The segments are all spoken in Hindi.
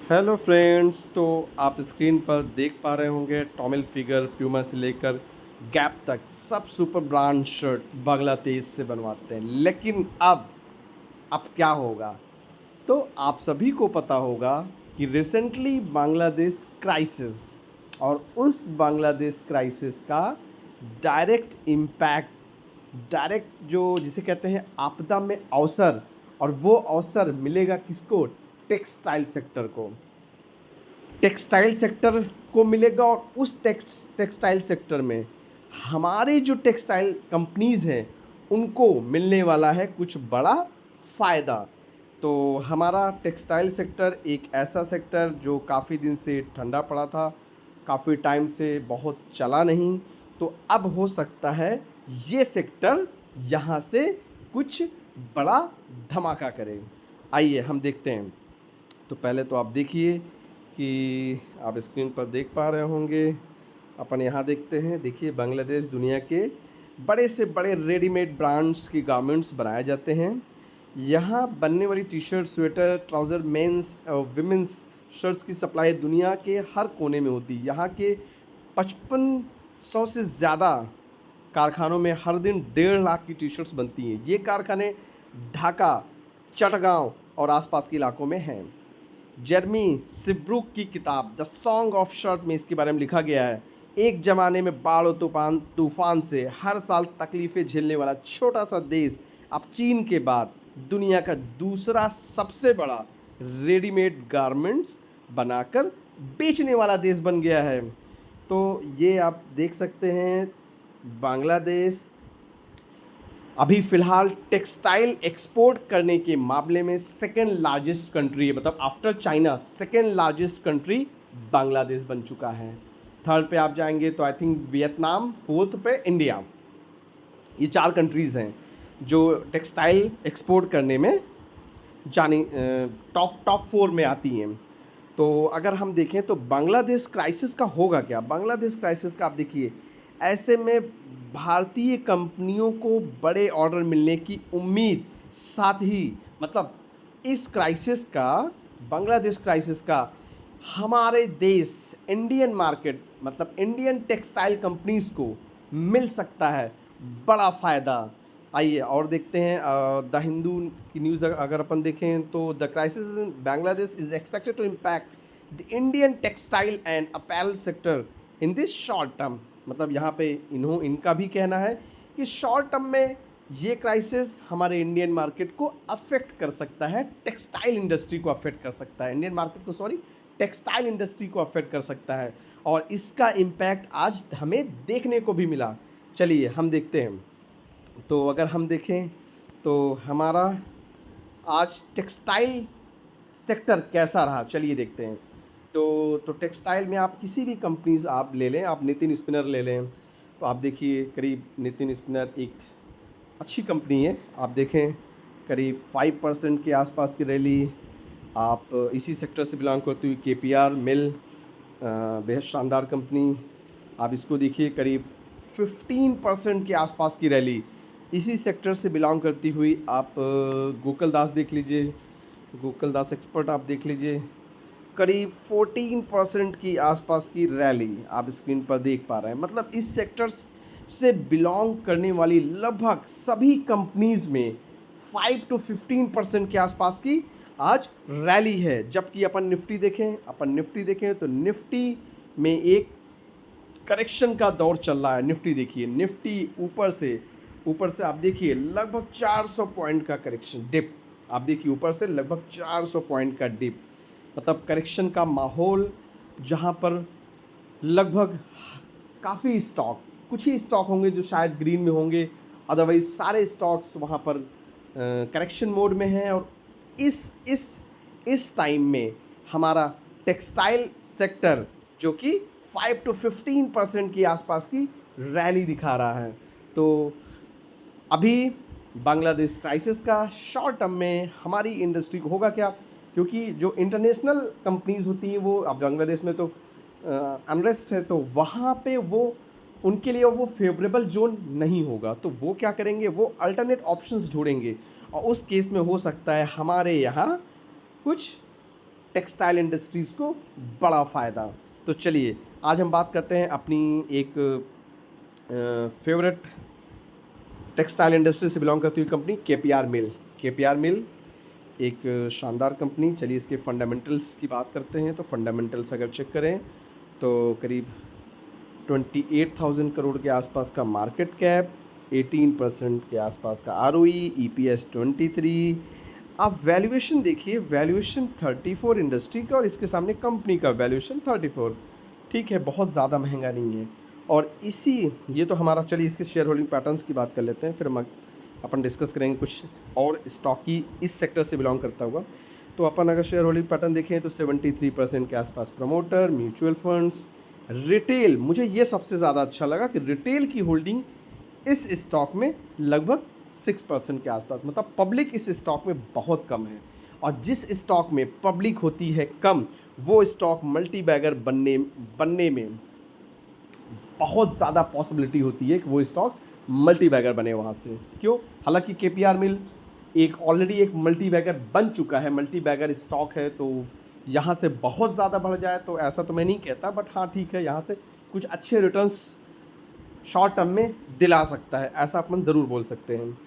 Hello friends. तो आप स्क्रीन पर देख पा रहे होंगे टॉमी हिलफिगर प्यूमा से लेकर गैप तक सब सुपर ब्रांड शर्ट बांग्लादेश से बनवाते हैं। लेकिन अब क्या होगा? तो आप सभी को पता होगा कि रिसेंटली बांग्लादेश क्राइसिस और उस बांग्लादेश क्राइसिस का डायरेक्ट इम्पैक्ट, डायरेक्ट जो जिसे कहते हैं आपदा में अवसर, और वो अवसर मिलेगा किसको? टेक्सटाइल सेक्टर को। टेक्सटाइल सेक्टर को मिलेगा और उस टेक्सटाइल सेक्टर में हमारे जो टेक्सटाइल कंपनीज़ हैं उनको मिलने वाला है कुछ बड़ा फ़ायदा। तो हमारा टेक्सटाइल सेक्टर एक ऐसा सेक्टर जो काफ़ी दिन से ठंडा पड़ा था, काफ़ी टाइम से बहुत चला नहीं, तो अब हो सकता है ये सेक्टर यहाँ से कुछ बड़ा धमाका करे। आइए हम देखते हैं। तो पहले तो आप देखिए कि आप स्क्रीन पर देख पा रहे होंगे, अपन यहाँ देखते हैं। देखिए, बांग्लादेश दुनिया के बड़े से बड़े रेडीमेड ब्रांड्स की गारमेंट्स बनाए जाते हैं। यहाँ बनने वाली T shirt, sweater, trouser, men's और विमेंस शर्ट्स की सप्लाई दुनिया के हर कोने में होती है। यहाँ के 5500 से ज़्यादा कारखानों में हर दिन 1.5 लाख की टी शर्ट्स बनती हैं। ये कारखाने ढाका, चटगांव और आसपास के इलाकों में हैं। जेरमी सिब्रुक की किताब द सॉन्ग ऑफ शर्ट में इसके बारे में लिखा गया है। एक ज़माने में बाढ़ और तूफान से हर साल तकलीफ़ें झेलने वाला छोटा सा देश अब चीन के बाद दुनिया का दूसरा सबसे बड़ा रेडीमेड गारमेंट्स बनाकर बेचने वाला देश बन गया है। तो ये आप देख सकते हैं, बांग्लादेश अभी फ़िलहाल टेक्सटाइल एक्सपोर्ट करने के मामले में सेकेंड लार्जेस्ट कंट्री है। मतलब after China second largest country Bangladesh बन चुका है। थर्ड पे आप जाएंगे तो आई थिंक वियतनाम, फोर्थ पे इंडिया। ये 4 कंट्रीज़ हैं जो टेक्सटाइल एक्सपोर्ट करने में जानी टॉप 4 में आती हैं। तो अगर हम देखें तो बांग्लादेश क्राइसिस का होगा क्या? बांग्लादेश क्राइसिस का आप देखिए, ऐसे में भारतीय कंपनियों को बड़े ऑर्डर मिलने की उम्मीद, साथ ही मतलब इस क्राइसिस का, बांग्लादेश क्राइसिस का हमारे देश इंडियन मार्केट, मतलब इंडियन टेक्सटाइल कंपनीज़ को मिल सकता है बड़ा फ़ायदा। आइए और देखते हैं द हिंदू की न्यूज़ अगर अपन देखें तो the crisis in Bangladesh is expected to impact the Indian textile and apparel sector in this short term. मतलब यहाँ पे इनका भी कहना है कि शॉर्ट टर्म में ये क्राइसिस हमारे इंडियन मार्केट को अफेक्ट कर सकता है, टेक्सटाइल इंडस्ट्री को अफेक्ट कर सकता है, इंडियन मार्केट को, सॉरी, टेक्सटाइल इंडस्ट्री को अफेक्ट कर सकता है। और इसका इम्पैक्ट आज हमें देखने को भी मिला। चलिए हम देखते हैं। तो अगर हम देखें तो हमारा आज टेक्सटाइल सेक्टर कैसा रहा, चलिए देखते हैं। तो टेक्सटाइल में आप किसी भी कंपनीज आप ले लें, आप नितिन स्पिनर ले लें, तो आप देखिए करीब नितिन स्पिनर एक अच्छी कंपनी है। आप देखें करीब 5% के आसपास की रैली। आप इसी सेक्टर से बिलोंग करती हुई केपीआर मिल, बेहद शानदार कंपनी। आप इसको देखिए करीब 15% के आसपास की रैली। इसी सेक्टर से बिलोंग करती हुई आप गोकुलदास देख लीजिए, गोकुलदास एक्सपर्ट आप देख लीजिए, करीब 14% की आसपास की रैली आप स्क्रीन पर देख पा रहे हैं। मतलब इस सेक्टर से बिलोंग करने वाली लगभग सभी कंपनीज में 5 to 15% के आसपास की आज रैली है। जबकि अपन निफ्टी देखें तो निफ्टी में एक करेक्शन का दौर चल रहा है। निफ्टी देखिए, निफ्टी ऊपर से आप देखिए लगभग 400 पॉइंट का करेक्शन डिप। आप देखिए ऊपर से लगभग 400 पॉइंट का डिप, मतलब करेक्शन का माहौल, जहां पर लगभग काफ़ी स्टॉक, कुछ ही स्टॉक होंगे जो शायद ग्रीन में होंगे, अदरवाइज सारे स्टॉक्स वहां पर करेक्शन मोड में हैं। और इस टाइम में हमारा टेक्सटाइल सेक्टर जो कि 5 to 15% के आसपास की रैली दिखा रहा है। तो अभी बांग्लादेश क्राइसिस का शॉर्ट टर्म में हमारी इंडस्ट्री को होगा क्या? क्योंकि जो इंटरनेशनल कंपनीज होती हैं वो, अब बांग्लादेश में तो अनरेस्ट है, तो वहाँ पे वो उनके लिए वो फेवरेबल जोन नहीं होगा। तो वो क्या करेंगे? वो अल्टरनेट ऑप्शंस ढूंढेंगे, और उस केस में हो सकता है हमारे यहाँ कुछ टेक्सटाइल इंडस्ट्रीज़ को बड़ा फ़ायदा। तो चलिए आज हम बात करते हैं अपनी एक फेवरेट टेक्सटाइल इंडस्ट्री से बिलोंग करती हुई कंपनी केपीआर मिल। केपीआर मिल एक शानदार कंपनी। चलिए इसके फंडामेंटल्स की बात करते हैं। तो फंडामेंटल्स अगर चेक करें तो करीब 28,000 करोड़ के आसपास का मार्केट कैप, 18% के आसपास का आरओई, ईपीएस 23। आप वैल्यूएशन देखिए, वैल्यूएशन 34 इंडस्ट्री का और इसके सामने कंपनी का वैल्यूएशन 34। ठीक है, बहुत ज़्यादा महंगा नहीं है। और इसी ये तो हमारा, चलिए इसके शेयर होल्डिंग पैटर्न्स की बात कर लेते हैं, फिर हम अपन डिस्कस करेंगे कुछ और स्टॉक की इस सेक्टर से बिलोंग करता हुआ। तो अपन अगर शेयर होल्डिंग पैटर्न देखें तो 73% के आसपास प्रमोटर, म्यूचुअल फंड्स, रिटेल। मुझे ये सबसे ज़्यादा अच्छा लगा कि रिटेल की होल्डिंग इस स्टॉक में लगभग 6% के आसपास, मतलब पब्लिक इस स्टॉक में बहुत कम है। और जिस स्टॉक में पब्लिक होती है कम, वो स्टॉक मल्टी बैगर बनने में बहुत ज़्यादा पॉसिबिलिटी होती है कि वो स्टॉक मल्टी बैगर बने वहाँ से। क्यों? हालांकि केपीआर मिल एक ऑलरेडी एक मल्टी बैगर बन चुका है, मल्टी बैगर स्टॉक है, तो यहाँ से बहुत ज़्यादा बढ़ जाए तो ऐसा तो मैं नहीं कहता, बट हाँ ठीक है, यहाँ से कुछ अच्छे रिटर्न्स शॉर्ट टर्म में दिला सकता है, ऐसा अपन ज़रूर बोल सकते हैं।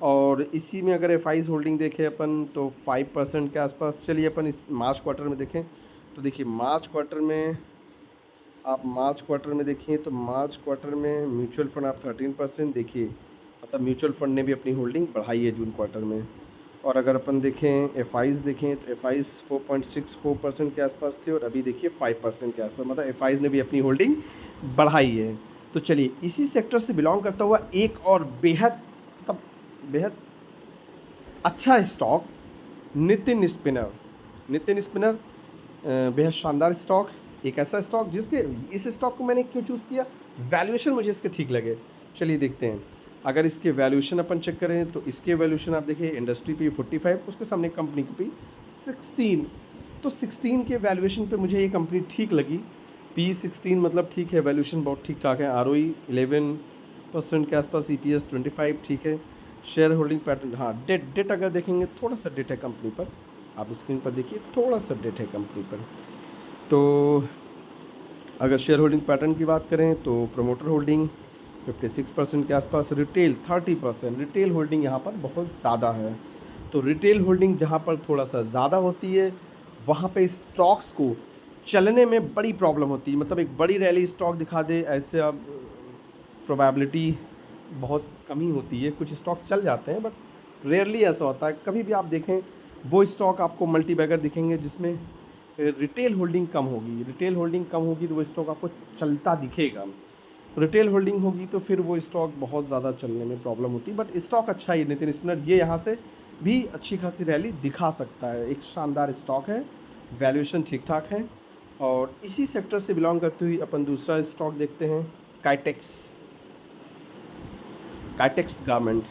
और इसी में अगर एफआईज होल्डिंग देखें अपन तो 5% के आसपास। चलिए अपन इस मार्च क्वार्टर में देखें तो देखिए मार्च क्वार्टर में देखिए तो मार्च क्वार्टर में म्यूचुअल फंड आप 13% देखिए, मतलब म्यूचुअल फंड ने भी अपनी होल्डिंग बढ़ाई है जून क्वार्टर में। और अगर अपन देखें एफआईज देखें तो एफआईज 4.64% के आसपास थे और अभी देखिए 5% के आसपास, मतलब एफआईज ने भी अपनी होल्डिंग बढ़ाई है। तो चलिए इसी सेक्टर से बिलोंग करता हुआ एक और बेहद अच्छा स्टॉक नितिन स्पिनर। बेहद शानदार स्टॉक, एक ऐसा स्टॉक जिसके इस स्टॉक को मैंने क्यों चूज़ किया, वैल्यूएशन मुझे इसके ठीक लगे। चलिए देखते हैं, अगर इसके वैल्यूएशन अपन चेक करें तो इसके वैल्यूएशन आप देखिए इंडस्ट्री पे 45, उसके सामने कंपनी पे 16। तो 16 के वैल्यूएशन पे मुझे ये कंपनी ठीक लगी। P16 मतलब ठीक है, वैल्यूएशन बहुत ठीक ठाक है। आरओई 11% के आसपास, ईपीएस 25 ठीक है। शेयर होल्डिंग पैटर्न, हाँ डेट अगर देखेंगे थोड़ा सा डेट है कंपनी पर, आप स्क्रीन पर देखिए थोड़ा सा डेट है कंपनी पर। तो अगर शेयर होल्डिंग पैटर्न की बात करें तो प्रमोटर होल्डिंग 56% के आसपास, रिटेल 30%। रिटेल होल्डिंग यहाँ पर बहुत ज़्यादा है। तो रिटेल होल्डिंग जहाँ पर थोड़ा सा ज़्यादा होती है वहाँ पे स्टॉक्स को चलने में बड़ी प्रॉब्लम होती है, मतलब एक बड़ी रैली स्टॉक दिखा दे ऐसे अब प्रोबेबिलिटी बहुत कम ही होती है। कुछ स्टॉक्स चल जाते हैं बट रेयरली ऐसा होता है। कभी भी आप देखें वो स्टॉक आपको मल्टी बैगर दिखेंगे जिसमें रिटेल होल्डिंग कम होगी। रिटेल होल्डिंग कम होगी तो वो स्टॉक आपको चलता दिखेगा, रिटेल होल्डिंग होगी तो फिर वो स्टॉक बहुत ज़्यादा चलने में प्रॉब्लम होती है। बट स्टॉक अच्छा है नितिन स्पिनर, ये यहाँ से भी अच्छी खासी रैली दिखा सकता है। एक शानदार स्टॉक है, वैल्यूएशन ठीक ठाक है। और इसी सेक्टर से बिलोंग करती हुई अपन दूसरा स्टॉक देखते हैं, काइटेक्स गारमेंट।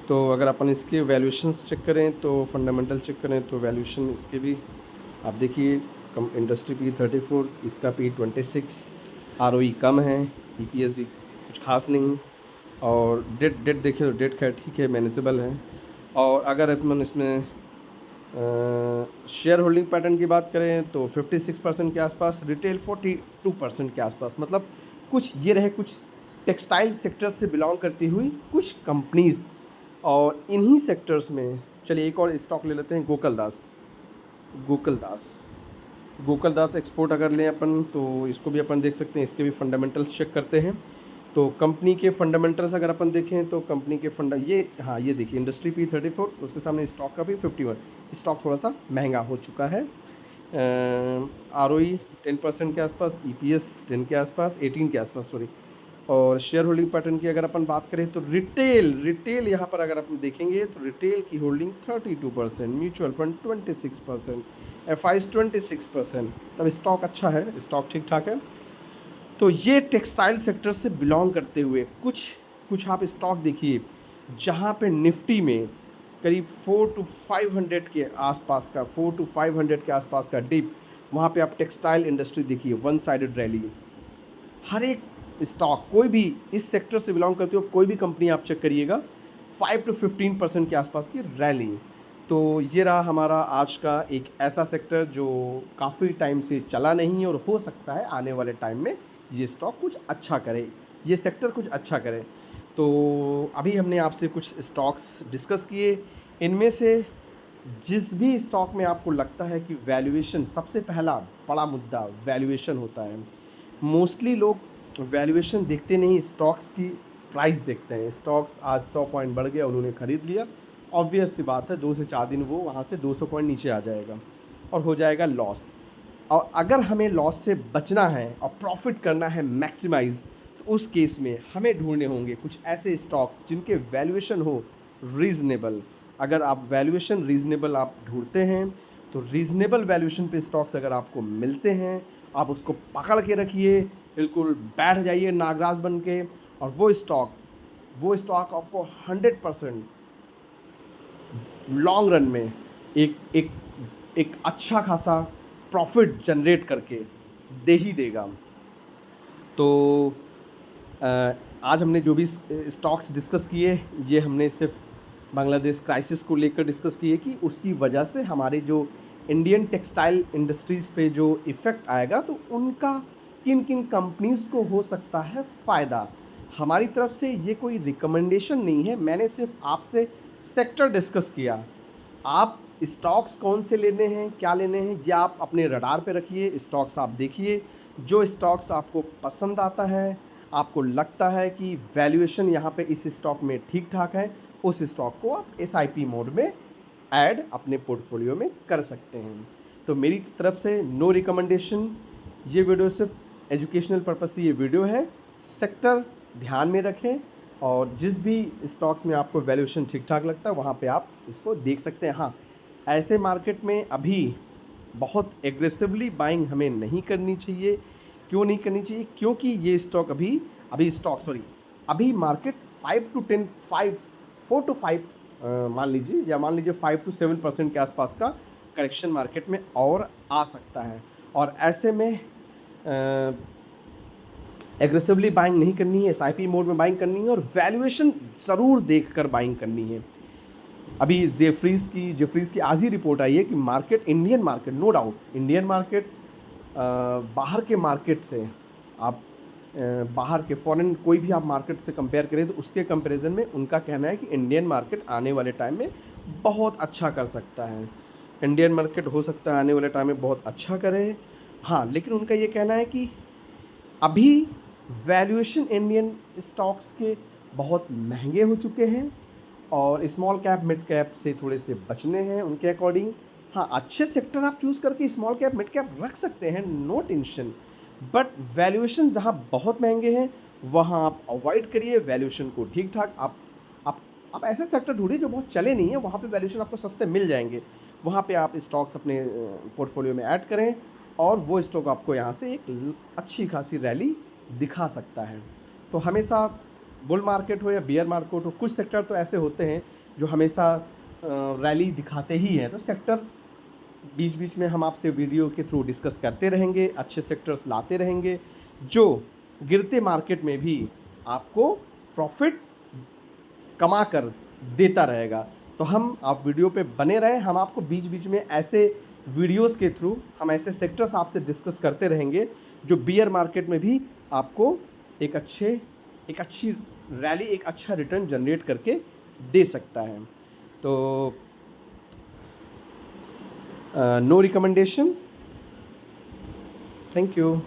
तो अगर अपन इसके वैल्यूएशन चेक करें तो फंडामेंटल चेक करें तो वैल्यूएशन इसके भी आप देखिए, कम इंडस्ट्री P 34, इसका P 26, आरओई कम है, ईपीएस भी कुछ खास नहीं। और डेट देखिए तो डेट खैर ठीक है, मैनेजेबल है। और अगर अपन इसमें शेयर होल्डिंग पैटर्न की बात करें तो 56% के आसपास, रिटेल 42% के आसपास, मतलब कुछ ये रहे कुछ टेक्सटाइल सेक्टर से बिलोंग करती हुई कुछ कंपनीज़। और इन्हीं सेक्टर्स में चलिए एक और स्टॉक ले लेते हैं, गोकुलदास एक्सपोर्ट अगर लें अपन तो इसको भी अपन देख सकते हैं, इसके भी फंडामेंटल्स चेक करते हैं। तो कंपनी के फंडामेंटल्स अगर अपन देखें तो कंपनी के ये देखिए इंडस्ट्री P 34, उसके सामने स्टॉक का भी 51। स्टॉक थोड़ा सा महंगा हो चुका है। आरओई 10% के आसपास, ईपीएस 10 के आसपास, 18 के आसपास सॉरी। और शेयर होल्डिंग पैटर्न की अगर अपन बात करें तो रिटेल यहाँ पर अगर अपन देखेंगे तो रिटेल की होल्डिंग 32%, म्यूचुअल फंड 26%, एफआईज 26%। तब स्टॉक अच्छा है, स्टॉक ठीक ठाक है। तो ये टेक्सटाइल सेक्टर से बिलोंग करते हुए कुछ आप स्टॉक देखिए जहाँ पे निफ्टी में करीब 400 to 500 के आसपास का डिप, वहाँ पे आप टेक्सटाइल इंडस्ट्री देखिए, वन साइडेड रैली। हर एक स्टॉक कोई भी इस सेक्टर से बिलोंग करते हो कोई भी कंपनी आप चेक करिएगा 5 to 15% के आसपास की रैली। तो ये रहा हमारा आज का एक ऐसा सेक्टर जो काफ़ी टाइम से चला नहीं है और हो सकता है आने वाले टाइम में ये स्टॉक कुछ अच्छा करे, ये सेक्टर कुछ अच्छा करे। तो अभी हमने आपसे कुछ स्टॉक्स डिस्कस किए, इनमें से जिस भी स्टॉक में आपको लगता है कि वैल्यूएशन सबसे पहला बड़ा मुद्दा वैल्यूएशन होता है। मोस्टली लोग वैल्यूएशन देखते नहीं, स्टॉक्स की प्राइस देखते हैं। स्टॉक्स आज 100 पॉइंट बढ़ गया, उन्होंने ख़रीद लिया, ऑब्वियस सी बात है 2 से 4 दिन वो वहाँ से 200 पॉइंट नीचे आ जाएगा और हो जाएगा लॉस। और अगर हमें लॉस से बचना है और प्रॉफिट करना है मैक्सिमाइज़, तो उस केस में हमें ढूंढने होंगे कुछ ऐसे स्टॉक्स जिनके वैल्यूएशन हो रीज़नेबल। अगर आप वैल्यूएशन रीज़नेबल आप ढूंढते हैं तो रीज़नेबल वैल्यूएशन पे स्टॉक्स अगर आपको मिलते हैं, आप उसको पकड़ के रखिए, बिल्कुल बैठ जाइए नागराज बन के, और वो स्टॉक आपको 100% लॉन्ग रन में एक एक एक अच्छा खासा प्रॉफिट जनरेट करके दे ही देगा। तो आज हमने जो भी स्टॉक्स डिस्कस किए, ये हमने सिर्फ बांग्लादेश क्राइसिस को लेकर डिस्कस किए कि उसकी वजह से हमारे जो इंडियन टेक्सटाइल इंडस्ट्रीज़ पे जो इफ़ेक्ट आएगा, तो उनका किन किन कंपनीज़ को हो सकता है फ़ायदा। हमारी तरफ से ये कोई रिकमेंडेशन नहीं है, मैंने सिर्फ आपसे सेक्टर डिस्कस किया। आप स्टॉक्स कौन से लेने हैं, क्या लेने हैं, ये आप अपने रडार पे रखिए। स्टॉक्स आप देखिए, जो स्टॉक्स आपको पसंद आता है, आपको लगता है कि वैल्यूएशन यहाँ पे इस स्टॉक में ठीक ठाक है, उस स्टॉक को आप SIP मोड में ऐड अपने पोर्टफोलियो में कर सकते हैं। तो मेरी तरफ से नो रिकमेंडेशन, ये वीडियो सिर्फ एजुकेशनल पर्पस से ये वीडियो है। सेक्टर ध्यान में रखें और जिस भी स्टॉक्स में आपको वैल्यूएशन ठीक ठाक लगता है वहाँ पे आप इसको देख सकते हैं। हाँ, ऐसे मार्केट में अभी बहुत एग्रेसिवली बाइंग हमें नहीं करनी चाहिए। क्यों नहीं करनी चाहिए? क्योंकि ये स्टॉक अभी मार्केट 4 to 5 मान लीजिए 5 to 7% के आसपास का करेक्शन मार्केट में और आ सकता है, और ऐसे में एग्रेसिवली बाइंग नहीं करनी है, SIP मोड में बाइंग करनी है और वैल्यूएशन ज़रूर देखकर बाइंग करनी है। अभी जेफरीज़ की आज ही रिपोर्ट आई है कि Indian market, no doubt Indian market बाहर के मार्केट से आप बाहर के फॉरेन कोई भी आप मार्केट से कंपेयर करें तो उसके कंपैरिजन में उनका कहना है कि इंडियन मार्केट आने वाले टाइम में बहुत अच्छा कर सकता है। इंडियन मार्केट हो सकता है आने वाले टाइम में बहुत अच्छा करे। हाँ, लेकिन उनका ये कहना है कि अभी वैल्यूएशन इंडियन स्टॉक्स के बहुत महंगे हो चुके हैं और स्मॉल कैप मिड कैप से थोड़े से बचने हैं उनके अकॉर्डिंग। हाँ, अच्छे सेक्टर आप चूज़ करके स्मॉल कैप मिड कैप रख सकते हैं, नो टेंशन, बट वैल्यूएशन जहाँ बहुत महंगे हैं वहाँ आप अवॉइड करिए। वैल्यूएशन को ठीक ठाक आप ऐसे सेक्टर ढूंढिए जो बहुत चले नहीं है, वहाँ पे वैल्यूएशन आपको सस्ते मिल जाएंगे, वहाँ पे आप स्टॉक्स अपने पोर्टफोलियो में ऐड करें और वो स्टॉक आपको यहाँ से एक अच्छी खासी रैली दिखा सकता है। तो हमेशा बुल मार्केट हो या बियर मार्केट हो, कुछ सेक्टर तो ऐसे होते हैं जो हमेशा रैली दिखाते ही हैं। तो सेक्टर बीच बीच में हम आपसे वीडियो के थ्रू डिस्कस करते रहेंगे, अच्छे सेक्टर्स लाते रहेंगे जो गिरते मार्केट में भी आपको प्रॉफिट कमा कर देता रहेगा। तो आप वीडियो पे बने रहें, हम आपको बीच बीच में ऐसे वीडियोस के थ्रू हम ऐसे सेक्टर्स आपसे डिस्कस करते रहेंगे जो बियर मार्केट में भी आपको एक अच्छी रैली, एक अच्छा रिटर्न जनरेट करके दे सकता है। तो नो रिकमेंडेशन। Thank you.